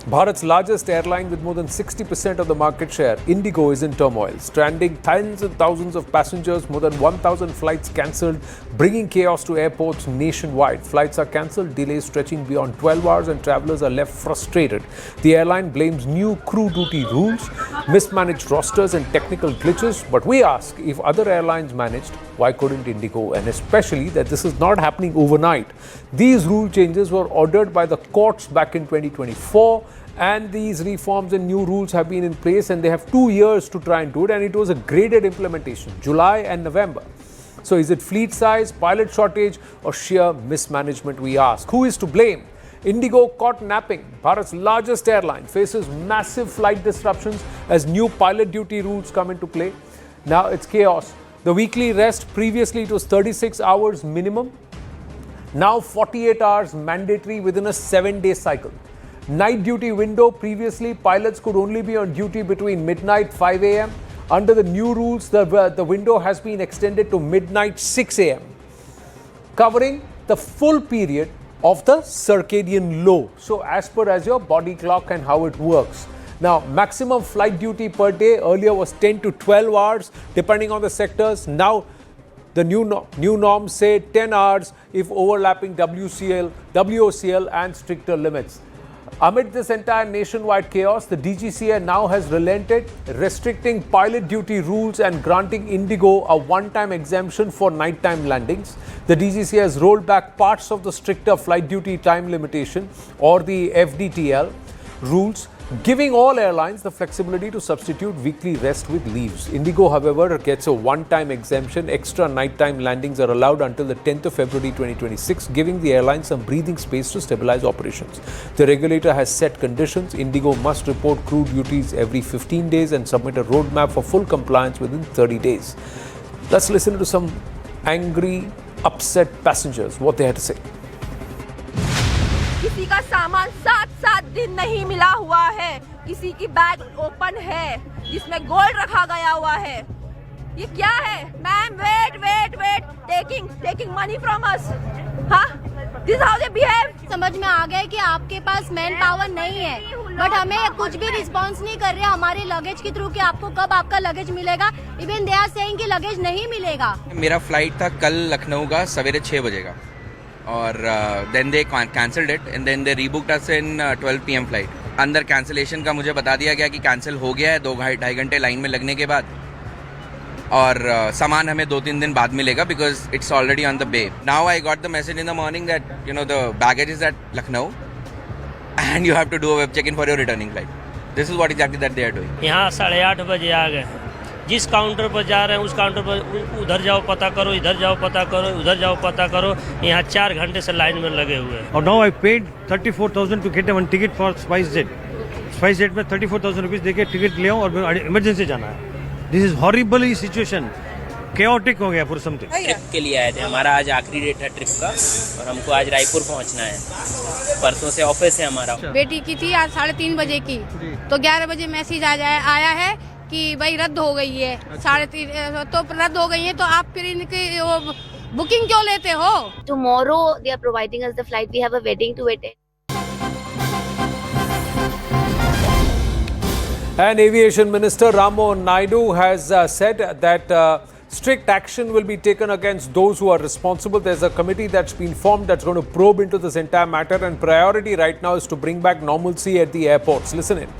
Bharat's largest airline with more than 60% of the market share, Indigo, is in turmoil, stranding tens and thousands of passengers, more than 1,000 flights cancelled, bringing chaos to airports nationwide. Flights are cancelled, delays stretching beyond 12 hours, and travellers are left frustrated. The airline blames new crew duty rules, mismanaged rosters and technical glitches. But we ask, if other airlines managed, why couldn't Indigo? And especially that this is not happening overnight. These rule changes were ordered by the courts back in 2024. And these reforms and new rules have been in place, and they have 2 years to try and do it, and it was a graded implementation, July and November. So is it fleet size, pilot shortage, or sheer mismanagement, we ask? Who is to blame? Indigo caught napping. Bharat's largest airline faces massive flight disruptions as new pilot duty rules come into play. Now it's chaos. The weekly rest, previously it was 36 hours minimum. Now 48 hours mandatory within a 7-day cycle. Night duty window, previously pilots could only be on duty between midnight 5 a.m. Under the new rules, the window has been extended to midnight 6 a.m. covering the full period of the circadian low. So as per as your body clock and how it works. Now maximum flight duty per day earlier was 10 to 12 hours depending on the sectors. Now the new norms say 10 hours if overlapping WOCL and stricter limits. Amid this entire nationwide chaos, the DGCA now has relented, restricting pilot duty rules and granting Indigo a one-time exemption for nighttime landings. The DGCA has rolled back parts of the stricter flight duty time limitation, or the FDTL rules, giving all airlines the flexibility to substitute weekly rest with leaves. Indigo, however, gets a one-time exemption. Extra nighttime landings are allowed until the 10th of February 2026, giving the airline some breathing space to stabilize operations. The regulator has set conditions. Indigo must report crew duties every 15 days and submit a roadmap for full compliance within 30 days. Let's listen to some angry, upset passengers, what they had to say. किसी का सामान 7 दिन नहीं मिला हुआ है, किसी की बैग ओपन है जिसमें गोल्ड रखा गया हुआ है. ये क्या है? Ma'am wait taking money from us. हाँ, दिस हाउ दे बिहेव. समझ में आ गया कि आपके पास मैन पावर नहीं है, बट हमें कुछ भी रिस्पांस नहीं कर रहे हमारे लगेज के थ्रू कि आपको कब आपका लगेज मिलेगा. इवन दे आर सेइंग कि लगेज नहीं मिलेगा. मेरा फ्लाइट था कल लखनऊ का सवेरे 6 बजे का, और then they cancelled it and then they rebooked us in 12 PM flight. अंदर कैंसलेशन का मुझे बता दिया गया कि कैंसिल हो गया है 2-2.5 घंटे लाइन में लगने के बाद, और सामान हमें 2-3 दिन बाद मिलेगा because it's already on the bay. Now I got the message in the morning that you know the baggage is at Lucknow and you have to do a web check in for your returning flight. This is what exactly that they are doing. यहाँ 8:30 बजे आ गए. जिस counter पर जा रहे हैं उस counter पर उधर जाओ पता करो, इधर जाओ पता करो, उधर जाओ पता करो. यहाँ 4 घंटे से लाइन में लगे हुए हैं. और now I paid 34,000 to get one ticket for SpiceJet. SpiceJet में 34,000 रुपीज़ देके टिकट ले और इमरजेंसी जाना है. This is horrible situation. Chaotic हो गया पूरा समथिंग. ट्रिप के लिए आए थे, हमारा आज आखिरी डेट है ट्रिप का और हमको आज रायपुर पहुंचना है. परसों से ऑफिस है हमारा. बेटी की थी आज 3:30 बजे की, तो 11 बजे मैसेज आया है कि भाई रद्द हो गई है. 3:30 तो रद्द हो गई है, तो आप फिर इनकी बुकिंग क्यों लेते हो? Tomorrow they are providing us the flight. We have a wedding to attend. And Aviation Minister Rammohan Naidu has said that strict action will be taken against those who are responsible. There's a committee that's been formed that's going to probe into this entire matter, and priority right now is to bring back normalcy at the airports. Listen in.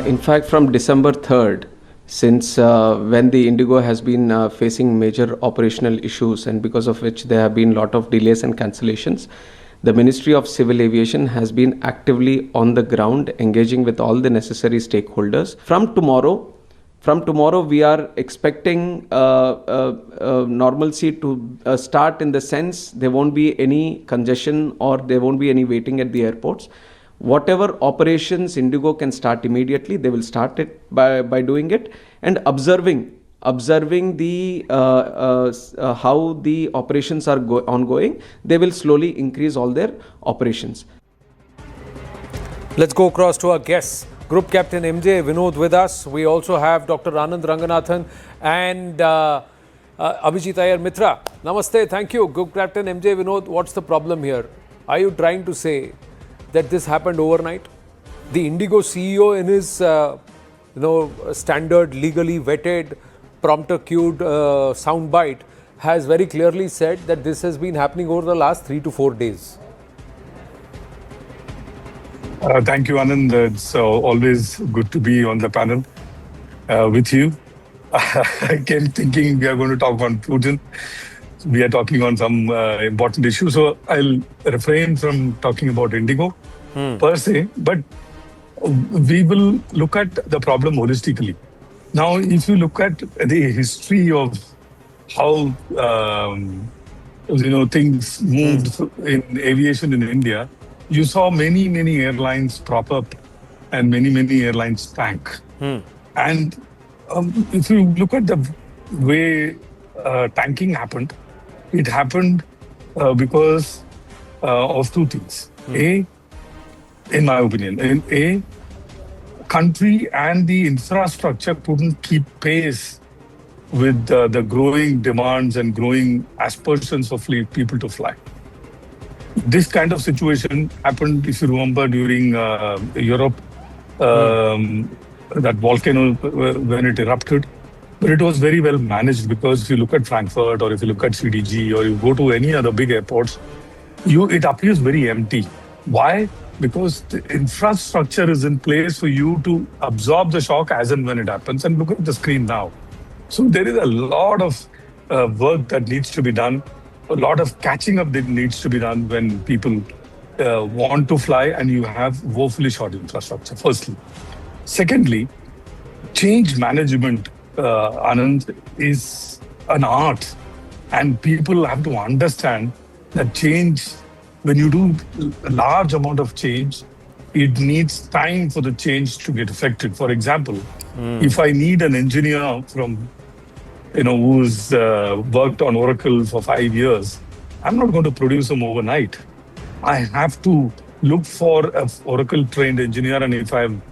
In fact, from December 3rd, since when the Indigo has been facing major operational issues, and because of which there have been a lot of delays and cancellations, the Ministry of Civil Aviation has been actively on the ground engaging with all the necessary stakeholders. From tomorrow we are expecting normalcy to start, in the sense there won't be any congestion or there won't be any waiting at the airports. Whatever operations Indigo can start immediately, they will start it by doing it, and observing the how the operations are ongoing. They will slowly increase all their operations. Let's go across to our guests. Group Captain MJ Vinod with us. We also have Dr. Anand Ranganathan and Abhijit Iyer Mitra, Namaste, thank you. Group Captain MJ Vinod, what's the problem here? Are you trying to say that this happened overnight? The Indigo CEO in his standard, legally vetted, prompter queued soundbite has very clearly said that this has been happening over the last 3 to 4 days. Thank you, Anand. It's always good to be on the panel with you. I came thinking we are going to talk on Putin. We are talking on some important issues. So I'll refrain from talking about Indigo per se, but we will look at the problem holistically. Now, if you look at the history of how things moved in aviation in India, you saw many airlines prop up and many airlines tank. And if you look at the way tanking happened, it happened because of two things. A, in my opinion, A, country and the infrastructure couldn't keep pace with the growing demands and growing aspirations of people to fly. This kind of situation happened, if you remember, during Europe, that volcano when it erupted. But it was very well managed, because if you look at Frankfurt or if you look at CDG or you go to any other big airports, it appears very empty. Why? Because the infrastructure is in place for you to absorb the shock as and when it happens. And look at the screen now. So there is a lot of work that needs to be done, a lot of catching up that needs to be done when people want to fly and you have woefully short infrastructure, firstly. Secondly, change management, Anand, is an art. And people have to understand that change, when you do a large amount of change, it needs time for the change to get affected. For example, if I need an engineer from who's worked on Oracle for 5 years, I'm not going to produce them overnight. I have to look for an Oracle-trained engineer, and if I'm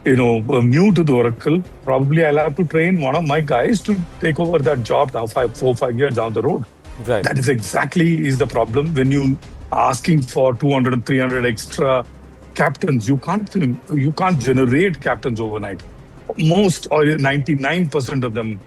new to the Oracle, probably I'll have to train one of my guys to take over that job now 4 or 5 years down the road. Right. That is exactly the problem when you are asking for 200 and 300 extra captains. You can't generate captains overnight. Most, or 99% of them,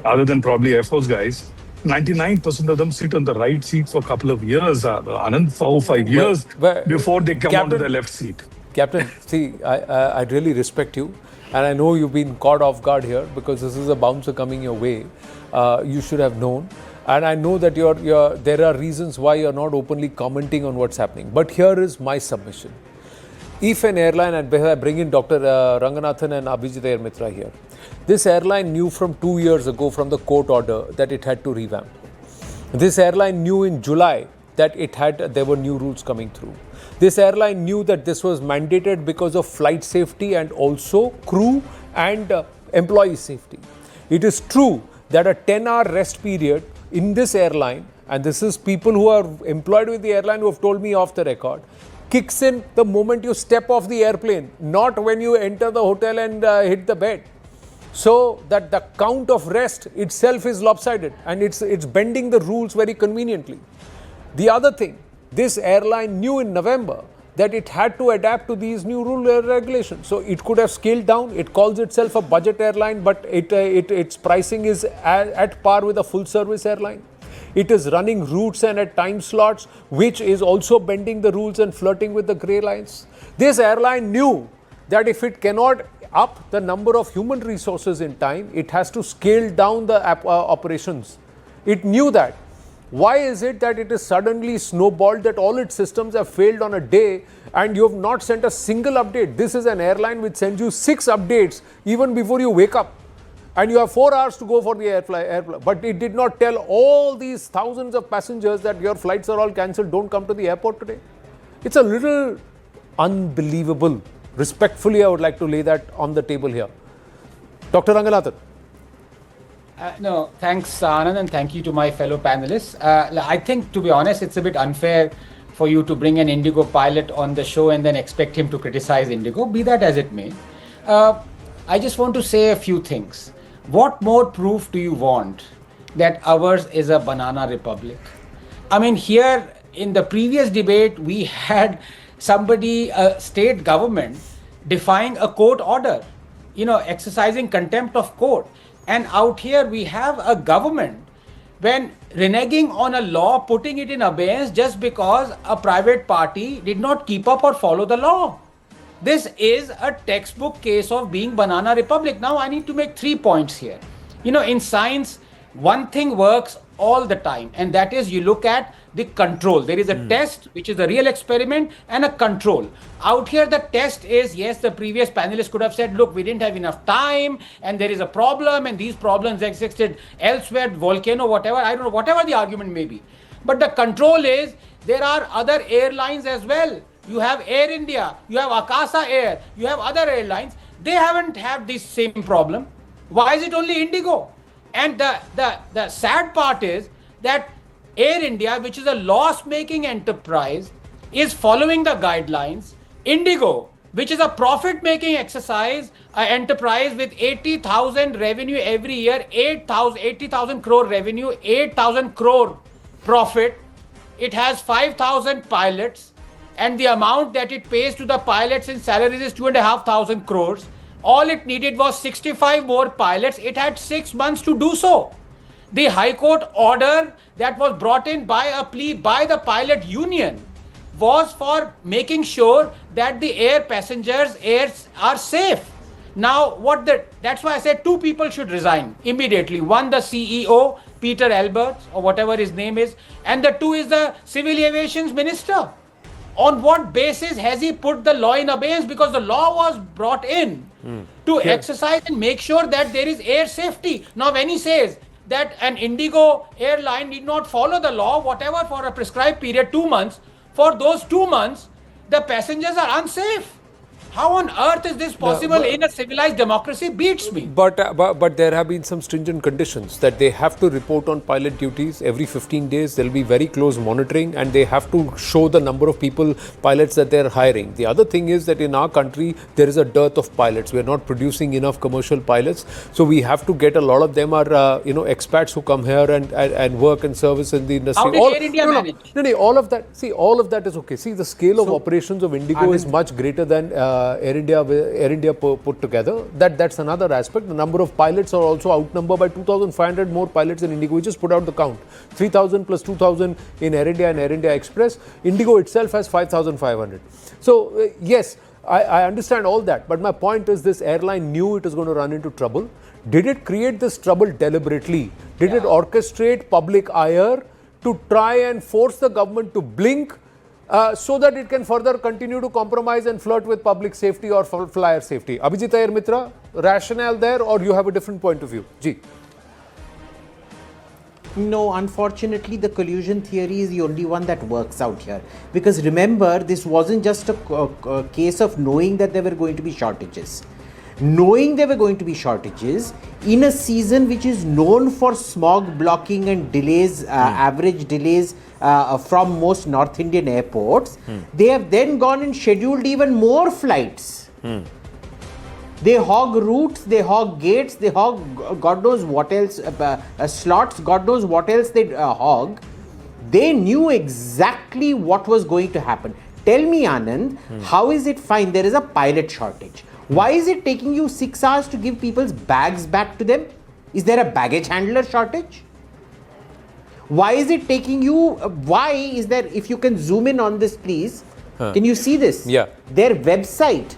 other than probably Air Force guys, 99% of them sit on the right seat for a couple of years, Anand, 4 or 5 years before they come onto the left seat. Captain, see, I really respect you, and I know you've been caught off guard here because this is a bouncer coming your way. You should have known, and I know that there are reasons why you're not openly commenting on what's happening. But here is my submission. If an airline, and I bring in Dr. Ranganathan and Abhijit Iyer Mitra here, this airline knew from 2 years ago from the court order that it had to revamp. This airline knew in July that there were new rules coming through. This airline knew that this was mandated because of flight safety and also crew and employee safety. It is true that a 10-hour rest period in this airline, and this is people who are employed with the airline who have told me off the record, kicks in the moment you step off the airplane, not when you enter the hotel and hit the bed. So that the count of rest itself is lopsided, and it's bending the rules very conveniently. The other thing, this airline knew in November that it had to adapt to these new rule regulations. So it could have scaled down. It calls itself a budget airline, but its pricing is at par with a full-service airline. It is running routes and at time slots, which is also bending the rules and flirting with the grey lines. This airline knew that if it cannot up the number of human resources in time, it has to scale down the operations. It knew that. Why is it that it is suddenly snowballed that all its systems have failed on a day and you have not sent a single update? This is an airline which sends you 6 updates even before you wake up. And you have 4 hours to go for the airflight. But it did not tell all these thousands of passengers that your flights are all cancelled, don't come to the airport today. It's a little unbelievable. Respectfully, I would like to lay that on the table here. Dr. Ranganathan. No, thanks, Anand, and thank you to my fellow panelists. I think, to be honest, it's a bit unfair for you to bring an Indigo pilot on the show and then expect him to criticize Indigo, be that as it may. I just want to say a few things. What more proof do you want that ours is a banana republic. I mean, here in the previous debate, we had somebody, a state government, defying a court order, exercising contempt of court. And out here, we have a government when reneging on a law, putting it in abeyance just because a private party did not keep up or follow the law. This is a textbook case of being banana republic. Now, I need to make 3 points here. In science, one thing works all the time, and that is you look at the control. There is a test, which is a real experiment, and a control. Out here, the test is, yes, the previous panelists could have said, look, we didn't have enough time, and there is a problem, and these problems existed elsewhere, volcano, whatever, I don't know, whatever the argument may be. But the control is, there are other airlines as well. You have Air India, you have Akasa Air, you have other airlines. They haven't had this same problem. Why is it only Indigo? And the sad part is that Air India, which is a loss-making enterprise, is following the guidelines. Indigo, which is a profit-making enterprise with 80,000 revenue every year, 80,000 crore revenue, 8,000 crore profit. It has 5,000 pilots, and the amount that it pays to the pilots in salaries is 2,500 crores. All it needed was 65 more pilots. It had 6 months to do so. The High Court order that was brought in by a plea by the pilot union was for making sure that the air passengers are safe. Now, that's why I said 2 people should resign immediately. One, the CEO, Peter Alberts, or whatever his name is, and the 2 is the Civil Aviation Minister. On what basis has he put the law in abeyance? Because the law was brought in to exercise and make sure that there is air safety. Now, when he says that an Indigo airline need not follow the law, whatever, for a prescribed period, 2 months, for those 2 months, the passengers are unsafe. How on earth is this possible in a civilized democracy? Beats me. But there have been some stringent conditions that they have to report on pilot duties every 15 days. There will be very close monitoring, and they have to show the number of pilots that they are hiring. The other thing is that in our country, there is a dearth of pilots. We are not producing enough commercial pilots. So we have to get a lot of them are, expats who come here and work and service in the industry. How did Air India manage? No, all of that is okay. See, the scale of operations of Indigo is much greater than Air India put together. That's another aspect. The number of pilots are also outnumbered by 2,500 more pilots in Indigo. We just put out the count. 3,000 plus 2,000 in Air India and Air India Express. Indigo itself has 5,500. So, yes, I understand all that. But my point is, this airline knew it was going to run into trouble. Did it create this trouble deliberately? Did it orchestrate public ire to try and force the government to blink so that it can further continue to compromise and flirt with public safety or flyer safety? Abhijit Iyer Mitra, rationale there, or you have a different point of view? Ji. No, unfortunately, the collusion theory is the only one that works out here. Because remember, this wasn't just a case of knowing that there were going to be shortages. Knowing there were going to be shortages in a season which is known for smog blocking and delays, average delays from most North Indian airports, they have then gone and scheduled even more flights. They hog routes, they hog gates, they hog God knows what else, slots, God knows what else they hog. They knew exactly what was going to happen. Tell me, Anand, how is it fine? There is a pilot shortage. Why is it taking you 6 hours to give people's bags back to them? Is there a baggage handler shortage? Why is it taking you, why is there, if you can zoom in on this please, can you see this? Yeah. Their website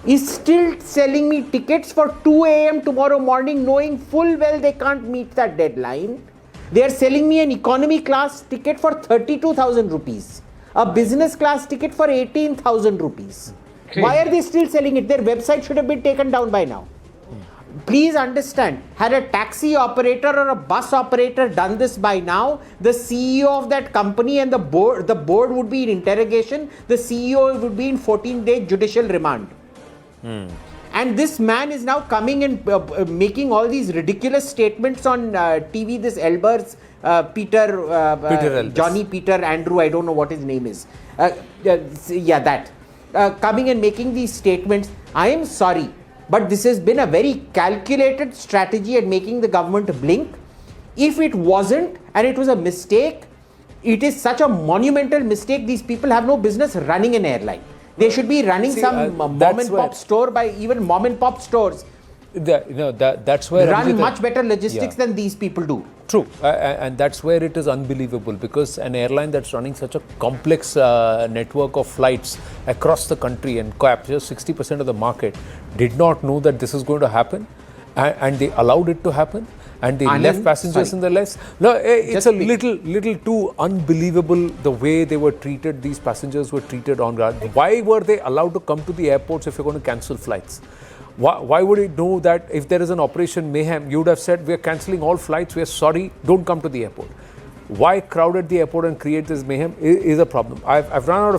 is still selling me tickets for 2 a.m. tomorrow morning, knowing full well they can't meet that deadline. They are selling me an economy class ticket for 32,000 rupees, a business class ticket for 18,000 rupees. Why are they still selling it? Their website should have been taken down by now. Please understand, had a taxi operator or a bus operator done this by now, the CEO of that company and the board would be in interrogation, the CEO would be in 14-day judicial remand. And this man is now coming and making all these ridiculous statements on TV, this Elbers, Peter Johnny Peter Andrew, I don't know what his name is. Coming and making these statements. I am sorry, but this has been a very calculated strategy at making the government blink. If it wasn't and it was a mistake, it is such a monumental mistake. These people have no business running an airline. They should be running some mom and pop store. By even mom and pop stores that's where run much better logistics than these people do. True, and that's where it is unbelievable, because an airline that's running such a complex network of flights across the country and captures 60% of the market did not know that this is going to happen, and they allowed it to happen, and they left passengers in the less. No, it's a little too unbelievable the way they were treated. These passengers were treated on ground. Why were they allowed to come to the airports if you're going to cancel flights? Why would it know that if there is an operation mayhem, you would have said, we're cancelling all flights, we're sorry, don't come to the airport. Why crowd at the airport and create this mayhem is a problem. I've run out of